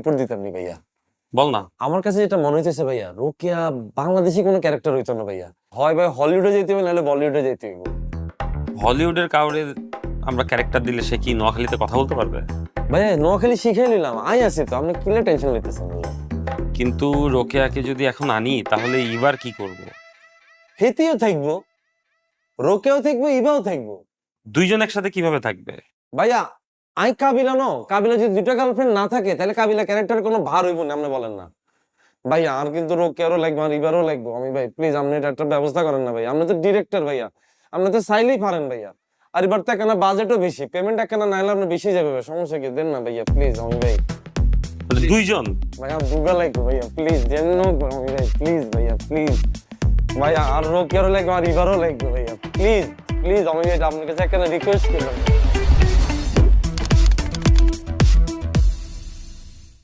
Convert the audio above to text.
Input দিতাম নি ভাইয়া। বল না। আমার কাছে যেটা মনে হইতেছে ভাইয়া, রোকেয়া বাংলাদেশি কোনো ক্যারেক্টার হইতো না ভাইয়া। হয় ভাই হলিউডে যেতে হবে, নাহলে বলিউডে যেতে হবে। হলিউডের কাউরে আমরা ক্যারেক্টার দিলে সে কি নোয়াখালীতে কথা বলতে পারবে? ভাইয়া নোয়াখালী শিখে নিলাম, আই আছি তো, আপনি কিলে টেনশন লইতেছেন ভাইয়া? কিন্তু রোকেয়াকে যদি এখন আনি তাহলে এবার কি করব? হেতিও থাকবো, রোকেও থাকবো, ইবাও থাকবো। দুইজন একসাথে কিভাবে থাকবে? ভাইয়া আই কাবিলা ন, কাবিলা যদি দুইটা গার্লফ্রেন্ড না থাকে তাহলে কাবিলা ক্যারেক্টার কোনো ভার হইব না, আপনি বলেন না ভাইয়া। আর কিন্তু রোকেয়ারও লাগবে, আর ইবারও লাগবো। আমি ভাই প্লিজ আপনি এটা একটা ব্যবস্থা করেন না ভাই, আপনি তো ডিরেক্টর ভাইয়া, আপনি তো চাইলেই পারেন ভাইয়া। আর এবার তো একখানা বাজেটও বেশি, পেমেন্ট একখানা নাইলে আপনি বেশি যাবে ভাই, সমস্যা কি, দেন না ভাইয়া প্লিজ। আমি ভাই দুইজন ভাইয়া দুগা লাগবে ভাইয়া প্লিজ, দেন না আমি ভাই প্লিজ ভাইয়া প্লিজ ভাইয়া। আর রোকেয়ারও লাগবে, আর ইবারও লাগবে ভাইয়া প্লিজ প্লিজ। আমি আপনার কাছে একখানা রিকোয়েস্ট করলাম।